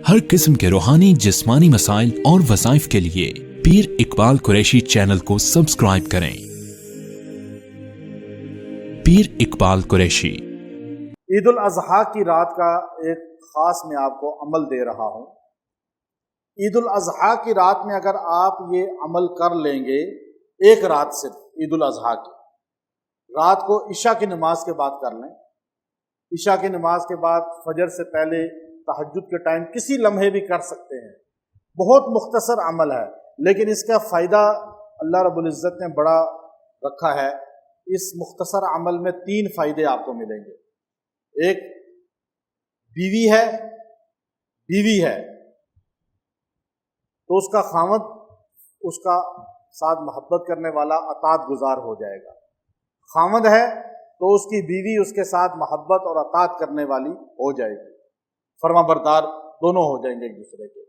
हर किस्म के रूहानी जिस्मानी मसाइल और वज़ाइफ के लिए पीर इकबाल कुरैशी चैनल को सब्सक्राइब करें। पीर इकबाल कुरैशी। ईद उल अज़हा की रात का एक ख़ास मैं आपको अमल दे रहा हूँ। ईद उल अज़हा की रात में अगर आप ये अमल कर लेंगे, एक रात सिर्फ ईद उल अज़हा की रात को इशा की नमाज के बाद कर लें, इशा की नमाज के बाद फजर से पहले तहज्जुद के टाइम किसी लम्हे भी कर सकते हैं। बहुत मुख्तसर अमल है, लेकिन इसका फ़ायदा अल्लाह रब्बुल इज़्ज़त ने बड़ा रखा है। इस मुख्तसर अमल में 3 फ़ायदे आपको मिलेंगे। एक, बीवी है तो उसका खामद उसका साथ मोहब्बत करने वाला अतात गुजार हो जाएगा। खामद है तो उसकी बीवी उसके साथ मोहब्बत और अतात करने वाली हो जाएगी, फरमाबरदार दोनों हो जाएंगे एक दूसरे के।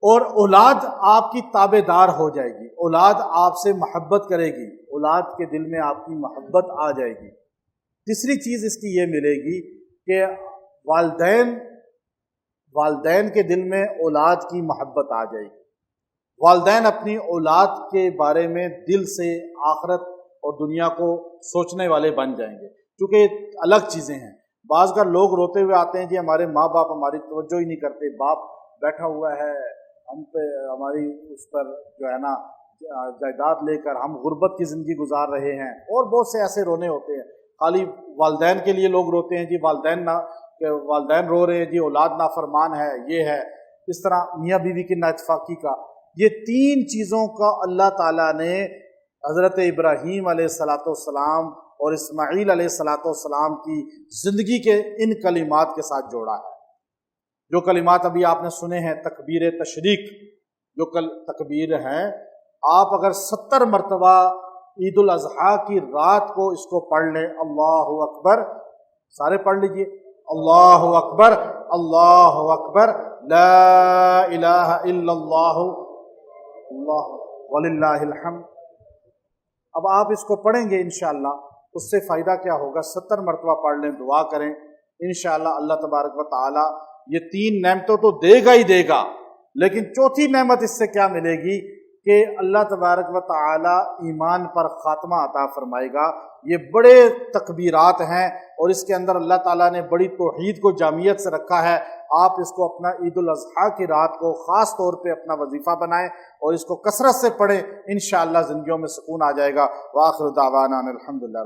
और औलाद आपकी ताबेदार हो जाएगी, औलाद आपसे मोहब्बत करेगी, औलाद के दिल में आपकी मोहब्बत आ जाएगी। तीसरी चीज़ इसकी ये मिलेगी कि वालदैन के दिल में औलाद की मोहब्बत आ जाएगी। वालदैन अपनी औलाद के बारे में दिल से आखिरत और दुनिया को सोचने वाले बन जाएंगे, क्योंकि अलग चीज़ें हैं। बाज़ का लोग रोते हुए आते हैं, जी हमारे माँ बाप हमारी तवज्जो ही नहीं करते, बाप बैठा हुआ है हम पे, हमारी उस पर जो है ना जायदाद लेकर हम गुर्बत की ज़िंदगी गुजार रहे हैं। और बहुत से ऐसे रोने होते हैं। खाली वालदैन के लिए लोग रोते हैं, जी वालदैन रो रहे हैं, जी औलाद नाफरमान है, ये है। इस तरह मियाँ बीवी की नाइतफाकी का, ये 3 चीज़ों का अल्लाह ताला ने हज़रत इब्राहीम अलैहिस्सलाम और इस्माईल अलैहिस्सलाम की ज़िंदगी के इन कलिमात के साथ जोड़ा है। जो कलिमात अभी आपने सुने हैं, तकबीर तशरीक, जो तकबीर हैं, आप अगर 70 मरतबा ईद उल अज़हा की रात को इसको पढ़ लें, अल्लाहु अकबर, सारे पढ़ लीजिए, अल्लाहु अकबर अल्लाहु अकबर ला इलाहा इल्लल्लाहु वलिल्लाहिल हम्द। अब आप इसको पढ़ेंगे इंशाअल्लाह, उससे फ़ायदा क्या होगा, 70 मरतबा पढ़ लें, दुआ करें, इंशाअल्लाह अल्लाह तबारक व तआला ये 3 नेमतों तो देगा ही देगा, लेकिन चौथी नेमत इससे क्या मिलेगी कि अल्लाह तबारक व तआला ईमान पर ख़ात्मा अता फरमाएगा। ये बड़े तकबीरात हैं और इसके अंदर अल्लाह ताला ने बड़ी तौहीद को जामियत से रखा है। आप इसको अपना ईद उल अज़हा की रात को ख़ास तौर पे अपना वजीफ़ा बनाएं और इसको कसरत से पढ़ें, इंशाअल्लाह ज़िंदगियों में सुकून आ जाएगा। व आखिर दावाना अनिल हम्दुलिल्लाह।